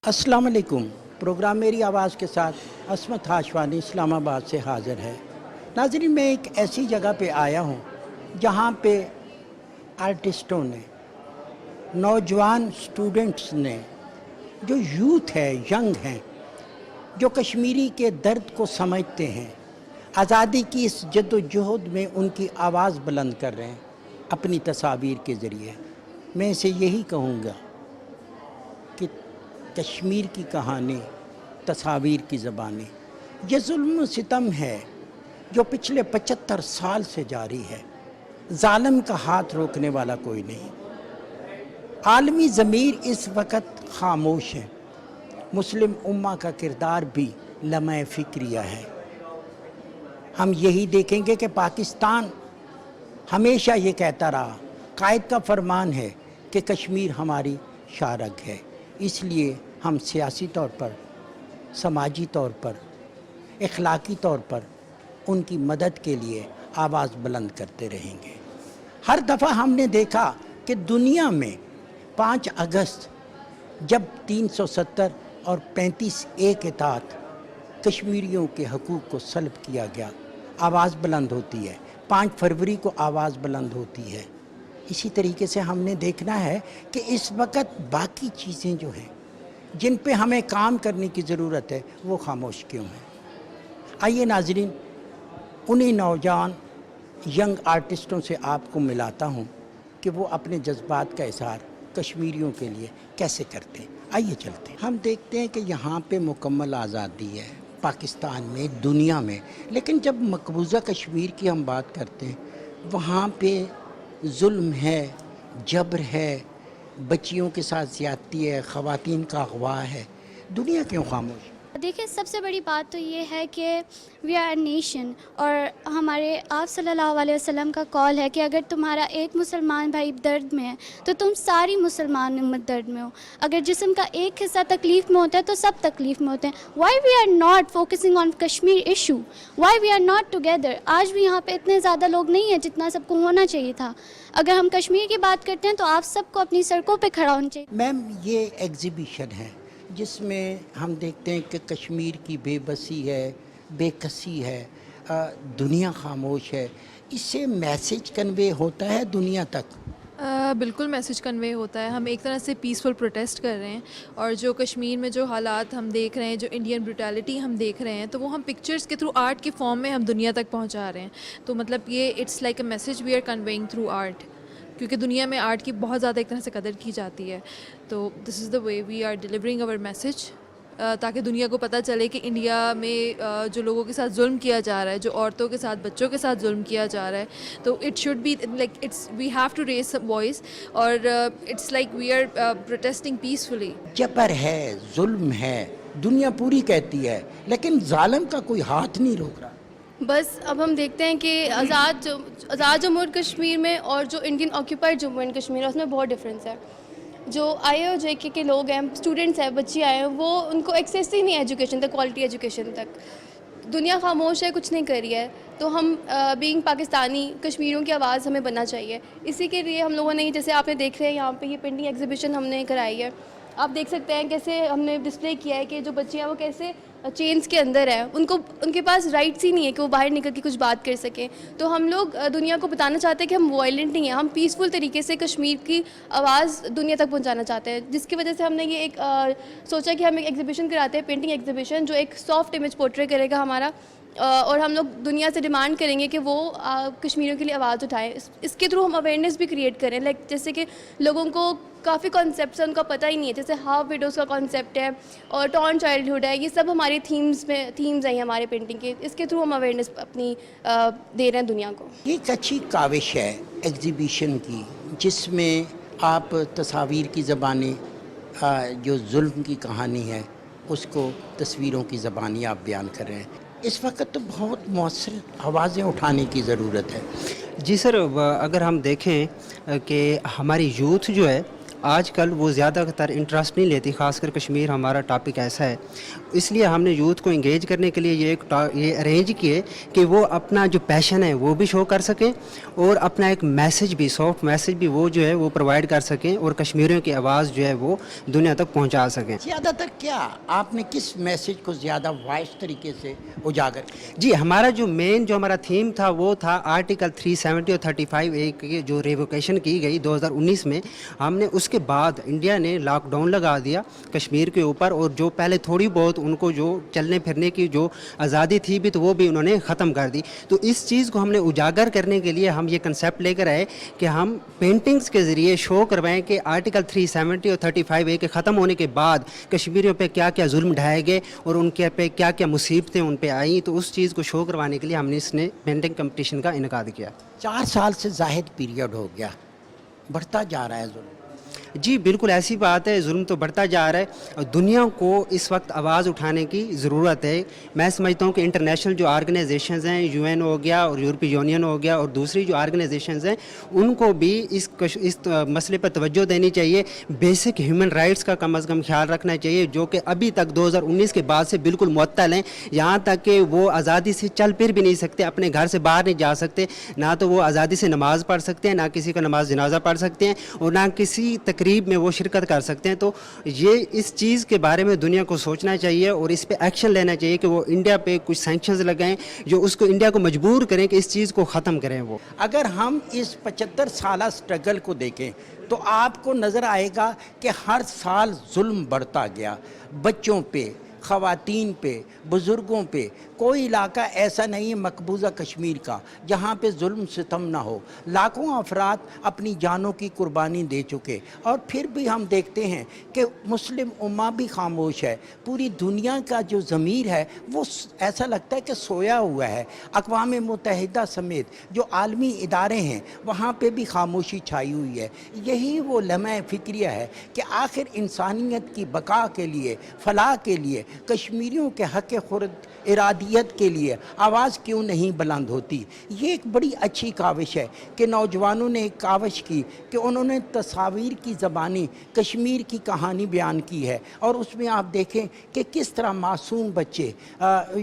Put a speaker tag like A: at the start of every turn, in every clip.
A: अस्सलाम वालेकुम। प्रोग्राम मेरी आवाज़ के साथ असमत हाशवानी इस्लामाबाद से हाज़िर है। नाज़रीन, मैं एक ऐसी जगह पे आया हूँ जहाँ पे आर्टिस्टों ने, नौजवान स्टूडेंट्स ने, जो यूथ है, यंग हैं, जो कश्मीरी के दर्द को समझते हैं, आज़ादी की इस जद्दोजहद में उनकी आवाज़ बुलंद कर रहे हैं अपनी तस्वीर के ज़रिए। मैं इसे यही कहूँगा कि कश्मीर की कहानी, तस्वीर की ज़बानी, ये जुल्म सितम है जो पिछले 75 साल से जारी है। ज़ालिम का हाथ रोकने वाला कोई नहीं। आलमी ज़मीर इस वक्त खामोश है। मुस्लिम उम्मा का किरदार भी लम्हे फ़िक्रिया है। हम यही देखेंगे कि पाकिस्तान हमेशा ये कहता रहा, कायद का फरमान है कि कश्मीर हमारी शारग है। इसलिए हम सियासी तौर पर, समाजी तौर पर, इखलाकी तौर पर उनकी मदद के लिए आवाज़ बुलंद करते रहेंगे। हर दफ़ा हमने देखा कि दुनिया में 5 अगस्त जब 370 और 35A के तहत कश्मीरियों के हकूक़ को सल्ब किया गया, आवाज़ बुलंद होती है। 5 फरवरी को आवाज़ बुलंद होती है। इसी तरीके से हमने देखना है कि इस वक्त बाकी चीज़ें जो हैं जिन पे हमें काम करने की ज़रूरत है वो खामोश क्यों हैं। आइए नाज़रीन, उन्हीं नौजवान यंग आर्टिस्टों से आपको मिलाता हूँ कि वो अपने जज्बात का इज़हार कश्मीरियों के लिए कैसे करते हैं। आइए चलते हैं। हम देखते हैं कि यहाँ पे मुकम्मल आज़ादी है पाकिस्तान में, दुनिया में, लेकिन जब मकबूजा कश्मीर की हम बात करते हैं वहाँ पे जुल्म है, जबर है, बच्चियों के साथ ज़्यादती है, ख़वातीन का अगवा है। दुनिया क्यों खामोश?
B: देखिए, सबसे बड़ी बात तो ये है कि वी आर नेशन, और हमारे आप सल्लल्लाहु अलैहि वसल्लम का कॉल है कि अगर तुम्हारा एक मुसलमान भाई दर्द में है तो तुम सारी मुसलमान उम्मत दर्द में हो। अगर जिस्म का एक हिस्सा तकलीफ़ में होता है तो सब तकलीफ़ में होते हैं। Why we are not focusing on Kashmir issue, why we are not together. आज भी यहाँ पे इतने ज़्यादा लोग नहीं हैं जितना सबको होना चाहिए था। अगर हम कश्मीर की बात करते हैं तो आप सबको अपनी सड़कों पर खड़ा होना चाहिए।
A: मैम, ये एग्ज़िबिशन है जिसमें हम देखते हैं कि कश्मीर की बेबसी है, बेकसी है, दुनिया खामोश है। इससे मैसेज कन्वे होता है दुनिया तक।
C: बिल्कुल मैसेज कन्वे होता है। हम एक तरह से पीसफुल प्रोटेस्ट कर रहे हैं, और जो कश्मीर में जो हालात हम देख रहे हैं, जो इंडियन ब्रूटैलिटी हम देख रहे हैं, तो वो हम पिक्चर्स के थ्रू, आर्ट के फॉर्म में हम दुनिया तक पहुंचा रहे हैं। तो मतलब ये it's like a message we are conveying through art, क्योंकि दुनिया में आर्ट की बहुत ज़्यादा एक तरह से कदर की जाती है। तो this is the way we are delivering our message, ताकि दुनिया को पता चले कि इंडिया में जो लोगों के साथ जुल्म किया जा रहा है, जो औरतों के साथ, बच्चों के साथ जुल्म किया जा रहा है, तो it should be like it's we have to raise some voice, और it's like we are protesting peacefully.
A: जबर है, जुल्म है, दुनिया पूरी कहती है, लेकिन जालिम का कोई हाथ नहीं रोक रहा।
D: बस अब हम देखते हैं कि आज़ाद जम्मू और कश्मीर में और जो Indian occupied Jammu and Kashmir है उसमें बहुत डिफरेंस है। जो IIO-JK के लोग हैं, स्टूडेंट्स हैं, बच्चे आए हैं, वो उनको एक्सेस ही नहीं है एजुकेशन तक, क्वालिटी एजुकेशन तक। दुनिया खामोश है, कुछ नहीं कर रही है। तो हम बीइंग पाकिस्तानी, कश्मीरियों की आवाज़ हमें बनना चाहिए। इसी के लिए हम लोगों ने, जैसे आपने देख रहे हैं यहाँ पे ये पेंटिंग एग्जीबिशन हमने कराई है। आप देख सकते हैं कैसे हमने डिस्प्ले किया है कि जो बच्चे हैं वो कैसे चेन्स के अंदर है, उनके पास राइट्स ही नहीं है कि वो बाहर निकल के कुछ बात कर सकें। तो हम लोग दुनिया को बताना चाहते हैं कि हम वायलेंट नहीं हैं, हम पीसफुल तरीके से कश्मीर की आवाज़ दुनिया तक पहुंचाना चाहते हैं। जिसकी वजह से हमने ये एक सोचा कि हम एक एग्जीबिशन कराते हैं, पेंटिंग एग्जीबिशन, जो एक सॉफ्ट इमेज पोर्ट्रे करेगा हमारा, और हम लोग दुनिया से डिमांड करेंगे कि वो कश्मीरियों के लिए आवाज़ उठाएं। इसके थ्रू हम अवेयरनेस भी क्रिएट करें, लाइक जैसे कि लोगों को काफ़ी कॉन्सेप्ट्स हैं उनका पता ही नहीं है, जैसे हाफ विडोज़ का कॉन्सेप्ट है और टॉर्न चाइल्डहुड है। ये सब हमारी थीम्स हैं हमारे पेंटिंग के। इसके थ्रू हम अवेयरनेस अपनी दे रहे हैं दुनिया को।
A: ये एक अच्छी काविश है एग्ज़िबिशन की, जिसमें आप तस्वीर की ज़बानी, जो जुल्म की कहानी है, उसको तस्वीरों की ज़बानी आप बयान कर रहे हैं। इस वक्त तो बहुत मौसर आवाज़ें उठाने की ज़रूरत है।
E: जी सर, अगर हम देखें कि हमारी यूथ जो है آج کل وہ زیادہ تر انٹرسٹ نہیں لیتی، خاص کر کشمیر ہمارا ٹاپک ایسا ہے، اس لیے ہم نے یوتھ کو انگیج کرنے کے لیے یہ ارینج کیے کہ وہ اپنا جو پیشن ہے وہ بھی شو کر سکیں اور اپنا ایک میسج بھی، سافٹ میسج بھی وہ جو ہے وہ پرووائڈ کر سکیں اور کشمیریوں کی آواز جو ہے وہ دنیا تک پہنچا سکیں۔
A: زیادہ تر کیا آپ نے کس میسج کو زیادہ وائس طریقے سے اجاگر کیا؟
E: جی ہمارا جو مین جو ہمارا تھیم تھا وہ تھا آرٹیکل 370 اور 35A کی جو ریووکیشن کی گئی 2019 میں، ہم نے اس کے بعد انڈیا نے لاک ڈاؤن لگا دیا کشمیر کے اوپر، اور جو پہلے تھوڑی بہت ان کو جو چلنے پھرنے کی جو آزادی تھی بھی تو وہ بھی انہوں نے ختم کر دی۔ تو اس چیز کو ہم نے اجاگر کرنے کے لیے ہم یہ کنسیپٹ لے کر آئے کہ ہم پینٹنگز کے ذریعے شو کروائیں کہ آرٹیکل 370 اور 35A کے ختم ہونے کے بعد کشمیریوں پہ کیا کیا ظلم ڈھائے گئے اور ان کے پہ کیا کیا مصیبتیں ان پہ آئیں، تو اس چیز کو شو کروانے کے لیے ہم نے اس نے پینٹنگ کمپٹیشن کا انعقاد کیا۔
A: 4 سال سے زائد پیریڈ ہو گیا، بڑھتا جا رہا ہے ظلم۔
E: جی بالکل ایسی بات ہے، ظلم تو بڑھتا جا رہا ہے اور دنیا کو اس وقت آواز اٹھانے کی ضرورت ہے۔ میں سمجھتا ہوں کہ انٹرنیشنل جو آرگنائزیشنز ہیں، UN ہو گیا اور یورپی یونین ہو گیا اور دوسری جو آرگنائزیشنز ہیں، ان کو بھی اس مسئلے پر توجہ دینی چاہیے۔ بیسک ہیومن رائٹس کا کم از کم خیال رکھنا چاہیے، جو کہ ابھی تک 2019 کے بعد سے بالکل معطل ہیں، یہاں تک کہ وہ آزادی سے چل پھر بھی نہیں سکتے، اپنے گھر سے باہر نہیں جا سکتے، نہ تو وہ آزادی سے نماز پڑھ سکتے ہیں، نہ کسی کا نماز جنازہ پڑھ سکتے ہیں اور نہ کسی تقریب میں وہ شرکت کر سکتے ہیں۔ تو یہ اس چیز کے بارے میں دنیا کو سوچنا چاہیے اور اس پہ ایکشن لینا چاہیے کہ وہ انڈیا پہ کچھ سینکشنز لگائیں جو اس کو انڈیا کو مجبور کریں کہ اس چیز کو ختم کریں۔ وہ
A: اگر ہم اس 75 سالہ سٹرگل کو دیکھیں تو آپ کو نظر آئے گا کہ ہر سال ظلم بڑھتا گیا، بچوں پہ، خواتین پہ، بزرگوں پہ۔ کوئی علاقہ ایسا نہیں ہے مقبوضہ کشمیر کا جہاں پہ ظلم ستم نہ ہو۔ لاکھوں افراد اپنی جانوں کی قربانی دے چکے، اور پھر بھی ہم دیکھتے ہیں کہ مسلم امہ بھی خاموش ہے۔ پوری دنیا کا جو ضمیر ہے وہ ایسا لگتا ہے کہ سویا ہوا ہے۔ اقوام متحدہ سمیت جو عالمی ادارے ہیں وہاں پہ بھی خاموشی چھائی ہوئی ہے۔ یہی وہ لمحہ فکریہ ہے کہ آخر انسانیت کی بقا کے لیے، فلاح کے لیے، کشمیریوں کے حق خرد ارادیت کے لیے آواز کیوں نہیں بلند ہوتی۔ یہ ایک بڑی اچھی کاوش ہے کہ نوجوانوں نے ایک کاوش کی کہ انہوں نے تصاویر کی زبانی کشمیر کی کہانی بیان کی ہے، اور اس میں آپ دیکھیں کہ کس طرح معصوم بچے،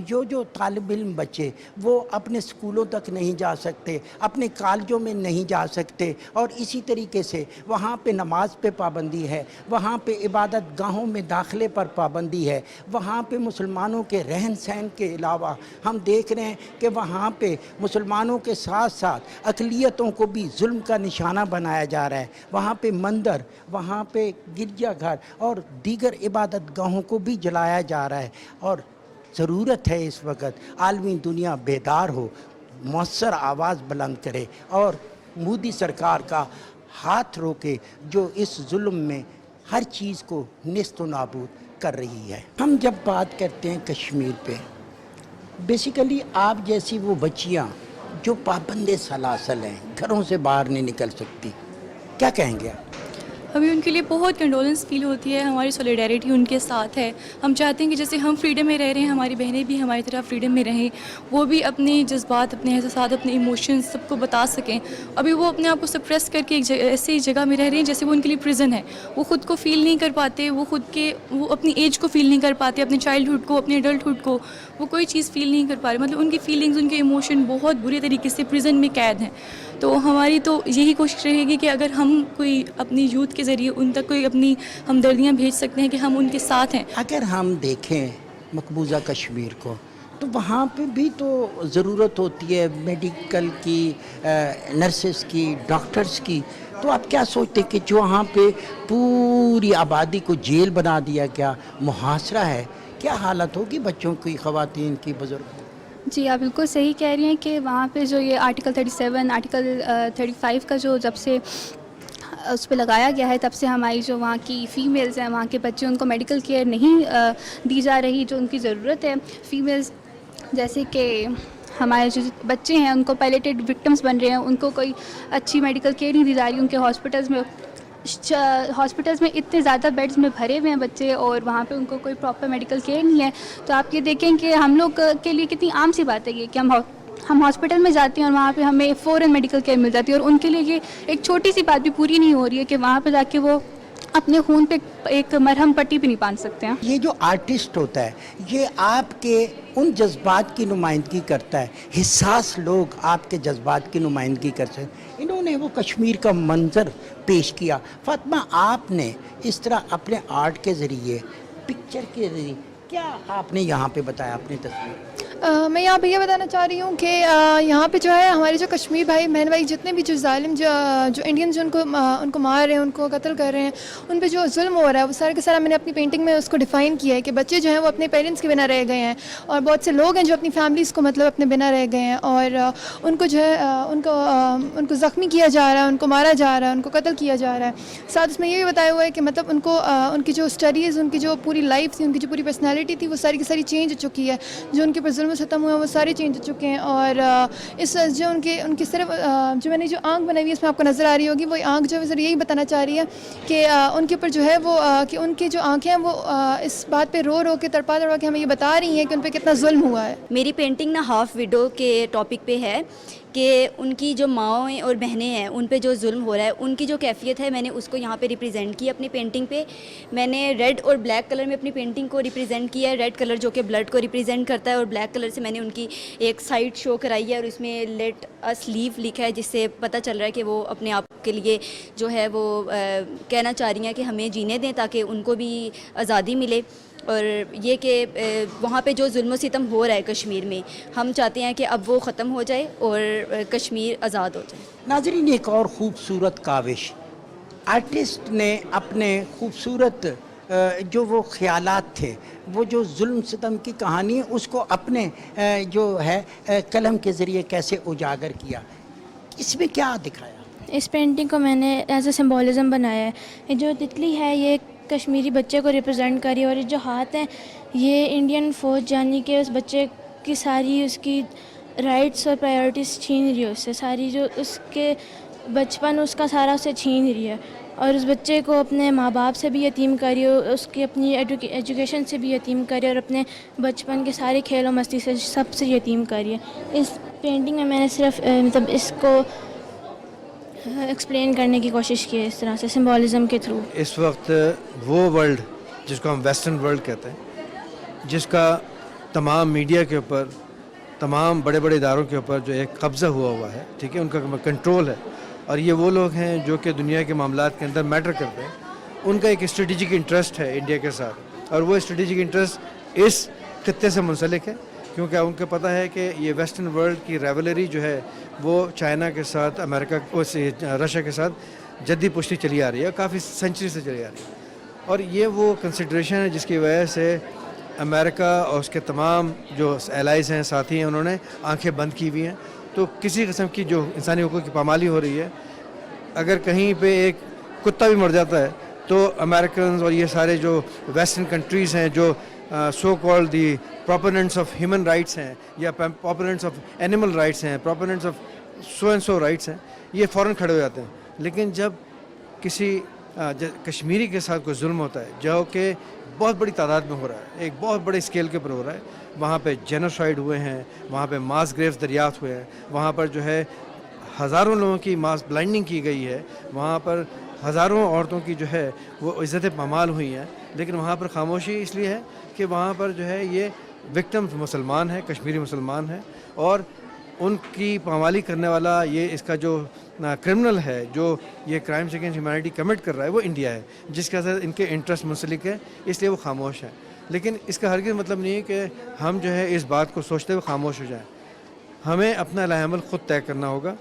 A: جو طالب علم بچے، وہ اپنے سکولوں تک نہیں جا سکتے، اپنے کالجوں میں نہیں جا سکتے، اور اسی طریقے سے وہاں پہ نماز پہ پابندی ہے، وہاں پہ عبادت گاہوں میں داخلے پر پابندی ہے، وہاں پہ مسلمانوں کے رہن سہن کے علاوہ ہم دیکھ رہے ہیں کہ وہاں پہ مسلمانوں کے ساتھ ساتھ اقلیتوں کو بھی ظلم کا نشانہ بنایا جا رہا ہے۔ وہاں پہ مندر، وہاں پہ گرجا گھر اور دیگر عبادت گاہوں کو بھی جلایا جا رہا ہے، اور ضرورت ہے اس وقت عالمی دنیا بیدار ہو، مؤثر آواز بلند کرے اور مودی سرکار کا ہاتھ روکے جو اس ظلم میں ہر چیز کو نیست و نابود کر رہی ہے۔ ہم جب بات کرتے ہیں کشمیر پہ، بیسیکلی آپ جیسی وہ بچیاں جو پابند سلاسل ہیں، گھروں سے باہر نہیں نکل سکتی، کیا کہیں گے آپ؟
F: ہمیں ان کے لیے بہت کنڈولنس فیل ہوتی ہے، ہماری سولیڈیرٹی ان کے ساتھ ہے۔ ہم چاہتے ہیں کہ جیسے ہم فریڈم میں رہ رہے ہیں، ہماری بہنیں بھی ہماری طرح فریڈم میں رہیں، وہ بھی اپنے جذبات، اپنے احساسات، اپنے ایموشنز سب کو بتا سکیں۔ ابھی وہ اپنے آپ کو سپریس کر کے ایک ایسی جگہ میں رہ رہے ہیں جیسے وہ ان کے لیے پریزن ہے۔ وہ خود کو فیل نہیں کر پاتے، وہ اپنی ایج کو فیل نہیں کر پاتے، اپنے چائلڈہڈ کو، اپنے ایڈلٹہڈ کو، وہ کوئی چیز فیل نہیں کر پا رہے۔ مطلب ان کی فیلنگز، ان کے ایموشن بہت برے طریقے سے پریزن میں قید ہیں۔ تو ہماری تو یہی کوشش رہے گی کہ اگر ہم کوئی اپنی یوتھ کے ذریعے ان تک کوئی اپنی ہمدردیاں بھیج سکتے ہیں کہ ہم ان کے ساتھ ہیں۔
A: اگر ہم دیکھیں مقبوضہ کشمیر کو تو وہاں پہ بھی تو ضرورت ہوتی ہے میڈیکل کی، نرسز کی، ڈاکٹرز کی۔ تو آپ کیا سوچتے کہ جو وہاں پہ پوری آبادی کو جیل بنا دیا گیا، محاصرہ ہے، کیا حالت ہوگی بچوں کی، خواتین کی، بزرگوں کی؟
B: جی آپ بالکل صحیح کہہ رہی ہیں کہ وہاں پہ جو یہ آرٹیکل 37، آرٹیکل 35 کا جو جب سے اس پہ لگایا گیا ہے تب سے ہماری جو وہاں کی فیمیلز ہیں، وہاں کے بچے، ان کو میڈیکل کیئر نہیں دی جا رہی جو ان کی ضرورت ہے۔ فیمیلز جیسے کہ ہمارے جو بچے ہیں ان کو پیلیٹڈ وکٹمز بن رہے ہیں، ان کو کوئی اچھی میڈیکل کیئر نہیں دی جا رہی۔ ان کے ہاسپٹلز میں اتنے زیادہ بیڈز میں بھرے ہوئے ہیں بچے، اور وہاں پہ ان کو کوئی پراپر میڈیکل کیئر نہیں ہے۔ تو آپ یہ دیکھیں کہ ہم لوگ کے لیے کتنی عام سی بات ہے یہ کہ ہم ہاسپٹل میں جاتے ہیں اور وہاں پہ ہمیں فوراً میڈیکل کیئر مل جاتی ہے، اور ان کے لیے یہ ایک چھوٹی سی بات بھی پوری نہیں ہو رہی ہے کہ وہاں پہ جا کے وہ
G: अपने खून पे एक मरहम पट्टी भी नहीं बांध सकते हैं।
A: ये जो आर्टिस्ट होता है ये आपके उन जज्बात की नुमाइंदगी करता है, हिस्सास लोग आपके जज्बात की नुमाइंदगी कर सकते हैं। इन्होंने वो कश्मीर का मंजर पेश किया। फातिमा, आपने इस तरह अपने आर्ट के ज़रिए, पिक्चर के ज़रिए क्या आपने यहाँ पे बताया अपनी तस्वीर?
H: मैं यहाँ पे ये बताना चाह रही हूँ कि यहाँ पे जो है हमारे जो कश्मीर भाई बहन भाई जितने भी जो जालिम जो इंडियंस उनको मार रहे हैं, उनको कत्ल कर रहे हैं, उन पे जो जुल्म हो रहा है वो सारा का सारा मैंने अपनी पेंटिंग में उसको डिफ़ाइन किया है कि बच्चे जो हैं वो अपने पेरेंट्स के बिना रह गए हैं और बहुत से लोग हैं जो अपनी फैमिलीज़ को मतलब अपने बिना रह गए हैं और उनको जो है उनको ज़ख्मी किया जा रहा है, उनको मारा जा रहा है, उनको कत्ल किया जा रहा है। साथ उसमें ये भी बताया हुआ है कि मतलब उनकी जो स्टडीज़, उनकी जो पूरी लाइफ थी, उनकी जो पूरी पर्सनैलिटी थी वो सारी की सारी चेंज हो चुकी है। जो उनके पर जुल्म ख़त्म हुआ वो सारे चेंज हो चुके हैं और इस जो उनकी सिर्फ जो मैंने जो आंख बनाई हुई है इसमें आपको नज़र आ रही होगी, वो आंख जो है सिर्फ यही बताना चाह रही है कि उनके ऊपर जो है वो कि उनकी जो आंखें हैं वो इस बात पे रो के तड़पा के हमें ये बता रही हैं कि उन पर कितना जुल्म हुआ है।
I: मेरी पेंटिंग ना हाफ विडो के टॉपिक पे है कि उनकी जो माँएँ और बहनें हैं उन पे जो जुल्म हो रहा है, उनकी जो कैफियत है मैंने उसको यहाँ पे रिप्रेजेंट की अपनी पेंटिंग पे। मैंने रेड और ब्लैक कलर में अपनी पेंटिंग को रिप्रेजेंट किया है। रेड कलर जो कि ब्लड को रिप्रेजेंट करता है और ब्लैक कलर से मैंने उनकी एक साइड शो कराई है और उसमें लेट अस लीव लिखा है, जिससे पता चल रहा है कि वो अपने आप के लिए जो है वो कहना चाह रही हैं कि हमें जीने दें ताकि उनको भी आज़ादी मिले। और ये कि वहाँ पे जो जुल्म सितम हो रहा है कश्मीर में, हम चाहते हैं कि अब वो ख़त्म हो जाए और कश्मीर आज़ाद हो जाए।
A: नाज़रीन, एक और ख़ूबसूरत काविश आर्टिस्ट ने अपने खूबसूरत जो वो ख़यालात थे, वो जो जुल्म सितम की कहानी है उसको अपने जो है कलम के ज़रिए कैसे उजागर किया, इसमें क्या दिखाया?
B: इस पेंटिंग को मैंने एज ए सिम्बोलिज़म बनाया है। ये जो तितली है ये कश्मीरी बच्चे को रिप्रेजेंट करी और ये जो हाथ हैं ये इंडियन फ़ौज यानी कि उस बच्चे की सारी उसकी राइट्स और प्रायोरिटीज़ छीन रही है उससे, सारी जो उसके बचपन उसका सारा उसे छीन रही है और उस बच्चे को अपने माँ बाप से भी यतीम करी, उसकी अपनी एजुकेशन से भी यतीम करी और अपने बचपन के सारे खेल और मस्ती से सबसे यतीम करी है। इस पेंटिंग में मैंने सिर्फ मतलब इसको एक्सप्लेन करने की कोशिश की है इस तरह से सिंबॉलिज़म के थ्रू।
J: इस वक्त वो वर्ल्ड जिसको हम वेस्टर्न वर्ल्ड कहते हैं, जिसका तमाम मीडिया के ऊपर, तमाम बड़े बड़े इदारों के ऊपर जो एक कब्ज़ा हुआ है, ठीक है, उनका कंट्रोल है और ये वो लोग हैं जो कि दुनिया के मामलात के अंदर मैटर करते हैं। उनका एक स्ट्रेटेजिक इंटरेस्ट है इंडिया के साथ और वो स्ट्रेटेजिक इंटरेस्ट इस खत्ते से मुंसलिक है क्योंकि उनको पता है कि ये वेस्टर्न वर्ल्ड की रेवलरी जो है वो चाइना के साथ, अमेरिका रशिया के साथ जद्दी पुश्ती चली आ रही है, काफ़ी सेंचुरी से चली आ रही है और ये वो कंसिड्रेशन है जिसकी वजह से अमेरिका और उसके तमाम जो एलाइज़ हैं, साथी हैं, उन्होंने आंखें बंद की हुई हैं। तो किसी किस्म की जो इंसानी हुकूक़ की पामाली हो रही है, अगर कहीं पे एक कुत्ता भी मर जाता है तो अमेरिकन और ये सारे जो वेस्टर्न कंट्रीज़ हैं जो so called the proponents of human rights हैं या प्रोपोनेंट्स ऑफ एनिमल राइट्स हैं, proponents of so and so rights हैं, ये फ़ौरन खड़े हो जाते हैं। लेकिन जब किसी कश्मीरी के साथ कोई जुल्म होता है जो कि बहुत बड़ी तादाद में हो रहा है, एक बहुत बड़े स्केल के ऊपर हो रहा है, वहाँ पे जेनोसाइड हुए हैं, वहाँ पे मास ग्रेव्स दरियाफ्त हुए हैं, वहाँ पर जो है हज़ारों लोगों की मास ब्लाइंडिंग की गई है, वहाँ पर हज़ारों औरतों की जो है वो इज़्ज़त पमाल हुई हैं, लेकिन वहाँ पर खामोशी इसलिए है कि वहाँ पर जो है ये विक्टिम्स मुसलमान हैं, कश्मीरी मुसलमान हैं और उनकी पामाली करने वाला ये इसका जो क्रिमिनल है जो ये क्राइम्स अगेंस्ट ह्यूमैनिटी कमिट कर रहा है वो इंडिया है, जिसके साथ इनके इंटरेस्ट मुंसलिक है, इसलिए वो खामोश है। लेकिन इसका हरगिज़ मतलब नहीं है कि हम जो है इस बात को सोचते हुए खामोश हो जाएं। हमें अपना लाएमल ख़ुद तय करना होगा।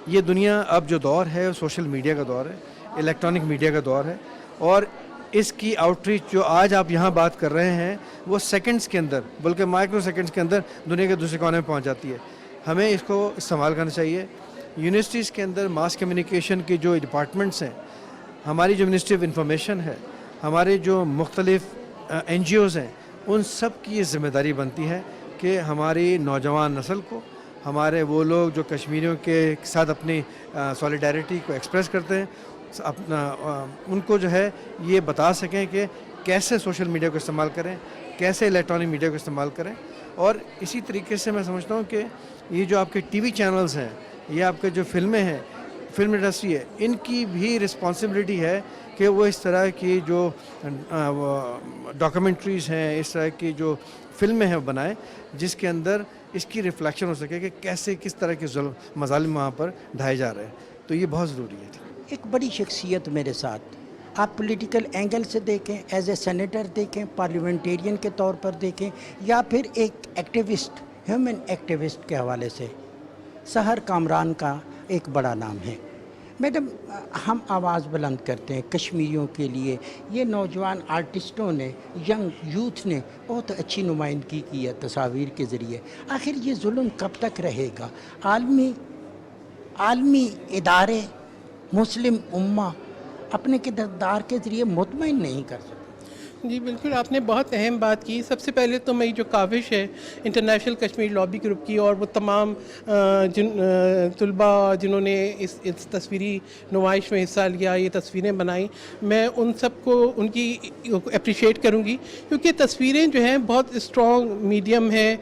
J: ये दुनिया अब जो दौर है सोशल मीडिया का दौर है, इलेक्ट्रॉनिक मीडिया का दौर है और इसकी आउटरीच जो आज आप यहाँ बात कर रहे हैं वो सेकंड्स के अंदर, बल्कि माइक्रो सेकंड्स के अंदर दुनिया के दूसरे कोने में पहुँच जाती है। हमें इसको इस्तेमाल करना चाहिए। यूनिवर्सिटीज़ के अंदर मास कम्युनिकेशन के जो डिपार्टमेंट्स हैं, हमारी जो मिनिस्ट्री ऑफ इंफॉर्मेशन है, हमारे जो मुख्तलिफ NGOs हैं, उन सब की ये ज़िम्मेदारी बनती है कि हमारी नौजवान नस्ल को, हमारे वो लोग जो कश्मीरियों के साथ अपनी सॉलिडारिटी को एक्सप्रेस करते हैं, अपना उनको जो है ये बता सकें कि कैसे सोशल मीडिया को इस्तेमाल करें, कैसे इलेक्ट्रॉनिक मीडिया को इस्तेमाल करें। और इसी तरीके से मैं समझता हूँ कि ये जो आपके TV चैनल्स हैं, ये आपके जो फिल्में हैं, فلم انڈسٹری ہے، ان کی بھی رسپانسبلٹی ہے کہ وہ اس طرح کی جو ڈاکومنٹریز ہیں، اس طرح کی جو فلمیں ہیں بنائیں جس کے اندر اس کی ریفلیکشن ہو سکے کہ کیسے کس طرح کے مظالم وہاں پر ڈھائے جا رہے ہیں. تو یہ بہت ضروری ہے.
A: ایک بڑی شخصیت میرے ساتھ، آپ پولیٹیکل اینگل سے دیکھیں، ایز اے سینیٹر دیکھیں، پارلیمنٹیرین کے طور پر دیکھیں، یا پھر ایک ایکٹیوسٹ، ہیومن ایکٹیوسٹ کے حوالے سے، سحر کامران کا ایک بڑا نام ہے. میڈم، ہم آواز بلند کرتے ہیں کشمیریوں کے لیے. یہ نوجوان آرٹسٹوں نے، ینگ یوتھ نے بہت اچھی نمائندگی کی ہے تصاویر کے ذریعے. آخر یہ ظلم کب تک رہے گا؟ عالمی ادارے، مسلم امہ اپنے کردار کے ذریعے مطمئن نہیں کر سکتے.
K: جی بالکل، آپ نے بہت اہم بات کی. سب سے پہلے تو میری جو کاوش ہے انٹرنیشنل کشمیر لابی گروپ کی، اور وہ تمام طلباء جنہوں نے اس تصویری نمائش میں حصہ لیا، یہ تصویریں بنائیں، میں ان سب کو ان کی اپریشیٹ کروں گی، کیونکہ تصویریں جو ہیں بہت اسٹرانگ میڈیم ہے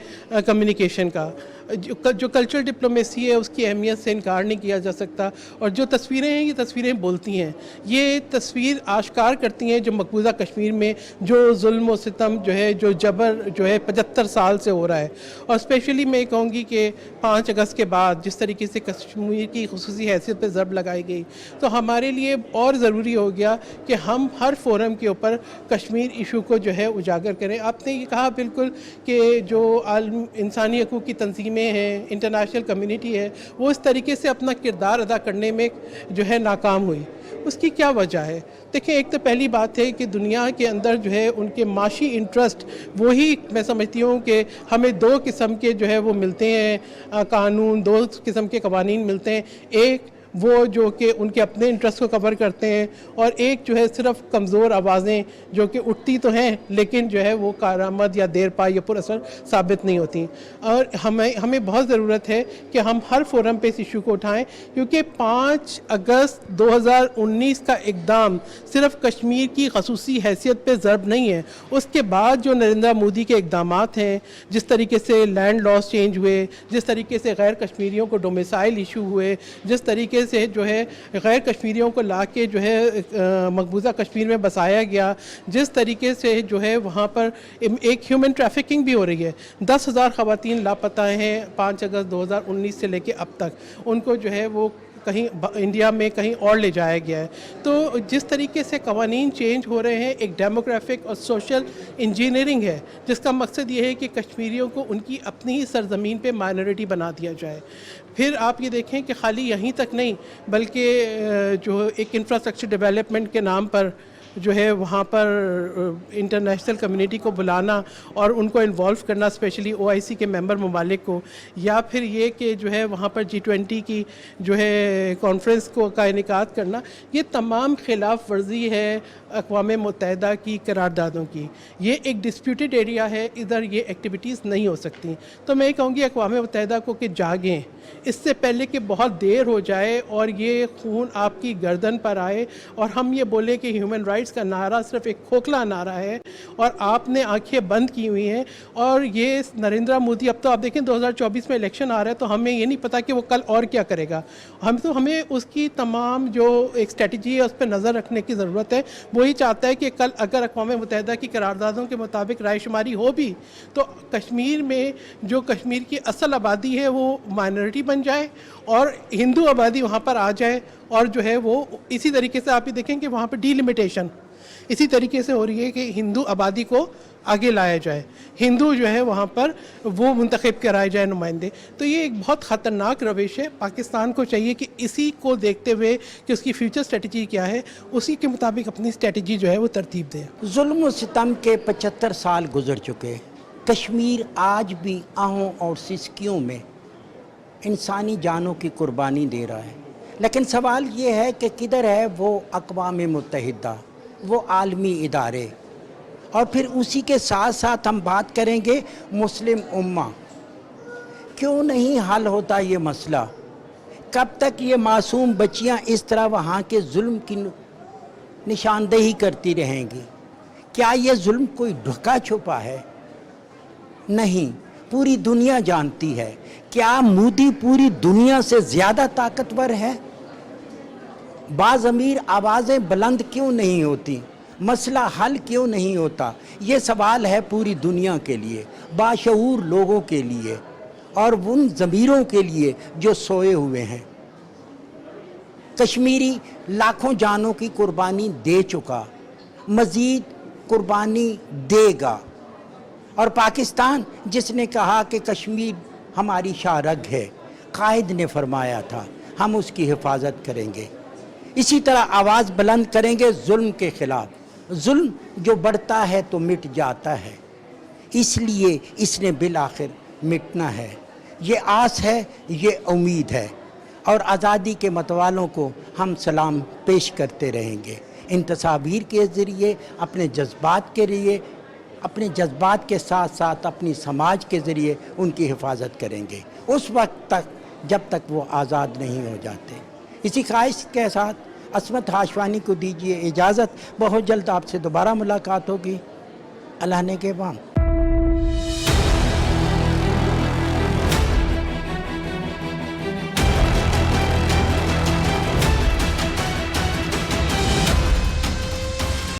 K: کمیونیکیشن کا. جو کلچرل ڈپلومیسی ہے اس کی اہمیت سے انکار نہیں کیا جا سکتا. اور جو تصویریں ہیں یہ تصویریں بولتی ہیں. یہ تصویر آشکار کرتی ہیں جو مقبوضہ کشمیر میں جو ظلم و ستم جو ہے، جو جبر جو ہے 75 سال سے ہو رہا ہے. اور اسپیشلی میں کہوں گی کہ 5 اگست کے بعد جس طریقے سے کشمیر کی خصوصی حیثیت پہ ضرب لگائی گئی، تو ہمارے لیے اور ضروری ہو گیا کہ ہم ہر فورم کے اوپر کشمیر ایشو کو جو ہے اجاگر کریں. آپ نے یہ کہا بالکل کہ جو عالم انسانی حقوق کی تنظیمیں ہیں، انٹرنیشنل کمیونٹی ہے، وہ اس طریقے سے اپنا کردار ادا کرنے میں جو ہے ناکام ہوئی. اس کی کیا وجہ ہے؟ دیکھیں، ایک تو پہلی بات ہے کہ دنیا کے اندر جو ہے ان کے معاشی انٹرسٹ، وہی میں سمجھتی ہوں کہ ہمیں 2 قسم کے جو ہے وہ ملتے ہیں قانون، 2 قسم کے قوانین ملتے ہیں. ایک وہ جو کہ ان کے اپنے انٹرسٹ کو کور کرتے ہیں، اور ایک جو ہے صرف کمزور آوازیں جو کہ اٹھتی تو ہیں لیکن جو ہے وہ کارآمد یا دیر پا یا پر اثر ثابت نہیں ہوتی. اور ہمیں بہت ضرورت ہے کہ ہم ہر فورم پہ اس ایشو کو اٹھائیں، کیونکہ 5 اگست 2019 کا اقدام صرف کشمیر کی خصوصی حیثیت پہ ضرب نہیں ہے. اس کے بعد جو نریندر مودی کے اقدامات ہیں، جس طریقے سے لینڈ لاس چینج ہوئے، جس طریقے سے غیر کشمیریوں کو ڈومیسائل ایشو ہوئے، جس طریقے سے جو ہے غیر کشمیریوں کو لا کے جو ہے مقبوضہ کشمیر میں بسایا گیا، جس طریقے سے جو ہے وہاں پر ایک ہیومن ٹریفکنگ بھی ہو رہی ہے. 10,000 خواتین لاپتہ ہیں 5 اگست 2019 سے لے کے اب تک. ان کو جو ہے وہ کہیں انڈیا میں کہیں اور لے جایا گیا ہے. تو جس طریقے سے قوانین چینج ہو رہے ہیں، ایک ڈیموگرافک اور سوشل انجینئرنگ ہے جس کا مقصد یہ ہے کہ کشمیریوں کو ان کی اپنی ہی سرزمین پہ مائنورٹی بنا دیا جائے. پھر آپ یہ دیکھیں کہ خالی یہیں تک نہیں، بلکہ جو ایک انفراسٹرکچر ڈیولپمنٹ کے نام پر جو ہے وہاں پر انٹرنیشنل کمیونٹی کو بلانا اور ان کو انوالو کرنا، اسپیشلی OIC کے ممبر ممالک کو، یا پھر یہ کہ جو ہے وہاں پر G20 کی جو ہے کانفرنس کا انعقاد کرنا، یہ تمام خلاف ورزی ہے اقوام متحدہ کی قراردادوں کی. یہ ایک ڈسپیوٹڈ ایریا ہے، ادھر یہ ایکٹیویٹیز نہیں ہو سکتی. تو میں کہوں گی اقوام متحدہ کو کہ جاگیں اس سے پہلے کہ بہت دیر ہو جائے اور یہ خون آپ کی گردن پر آئے اور ہم یہ بولیں کہ ہیومن رائٹس کا نعرہ صرف ایک کھوکھلا نعرہ ہے اور آپ نے آنکھیں بند کی ہوئی ہیں. اور یہ نریندر مودی، اب تو آپ دیکھیں 2024 میں الیکشن آ رہا ہے، تو ہمیں یہ نہیں پتا کہ وہ کل اور کیا کرے گا. ہمیں اس کی تمام جو ایک اسٹریٹجی ہے اس پہ نظر رکھنے کی ضرورت ہے. وہی چاہتا ہے کہ کل اگر اقوام متحدہ کی قراردادوں کے مطابق رائے شماری ہو بھی تو کشمیر میں جو کشمیر کی اصل آبادی ہے وہ مائنورٹی بن جائے اور ہندو آبادی وہاں پر آ جائے. اور جو ہے وہ اسی طریقے سے آپ یہ دیکھیں کہ وہاں پہ ڈی لمیٹیشن اسی طریقے سے ہو رہی ہے کہ ہندو آبادی کو آگے لایا جائے، ہندو جو ہے وہاں پر وہ منتخب کرائے جائے نمائندے. تو یہ ایک بہت خطرناک روش ہے. پاکستان کو چاہیے کہ اسی کو دیکھتے ہوئے کہ اس کی فیوچر اسٹریٹجی کیا ہے، اسی کے مطابق اپنی اسٹریٹجی جو ہے وہ ترتیب دے.
A: ظلم و ستم کے 75 سال گزر چکے. کشمیر آج بھی آہوں اور سسکیوں میں انسانی جانوں کی قربانی دے رہا ہے. لیکن سوال یہ ہے کہ کدھر ہے وہ اقوام متحدہ، وہ عالمی ادارے؟ اور پھر اسی کے ساتھ ساتھ ہم بات کریں گے مسلم امہ. کیوں نہیں حل ہوتا یہ مسئلہ؟ کب تک یہ معصوم بچیاں اس طرح وہاں کے ظلم کی نشاندہی کرتی رہیں گی؟ کیا یہ ظلم کوئی ڈھکا چھپا ہے؟ نہیں، پوری دنیا جانتی ہے. کیا مودی پوری دنیا سے زیادہ طاقتور ہے؟ बाज़मीर आवाज़ें बुलंद क्यों नहीं होती, मसला हल क्यों नहीं होता, ये सवाल है पूरी दुनिया के लिए, बाशऊर लोगों के लिए और उन ज़मीरों के लिए जो सोए हुए हैं। कश्मीरी लाखों जानों की कुर्बानी दे चुका, मज़ीद कुर्बानी देगा। और पाकिस्तान जिसने कहा कि कश्मीर हमारी शाहरग है, कायद ने फरमाया था हम उसकी हिफाजत करेंगे। इसी तरह आवाज़ बुलंद करेंगे जुल्म के ख़िलाफ़। जुल्म जो बढ़ता है तो मिट जाता है, इसलिए इसने बिल आखिर मिटना है। ये आस है, ये उम्मीद है और आज़ादी के मतवालों को हम सलाम पेश करते रहेंगे। इन तस्वीर के ज़रिए अपने जज्बात के लिए, अपने जज्बात के साथ साथ अपनी समाज के ज़रिए उनकी हिफाजत करेंगे उस वक्त तक जब तक वो आज़ाद नहीं हो जाते। इसी ख्वाहिश के साथ अस्मत हाशवानी को दीजिए इजाज़त। बहुत जल्द आपसे दोबारा मुलाकात होगी। अल्लाह ने के बाद।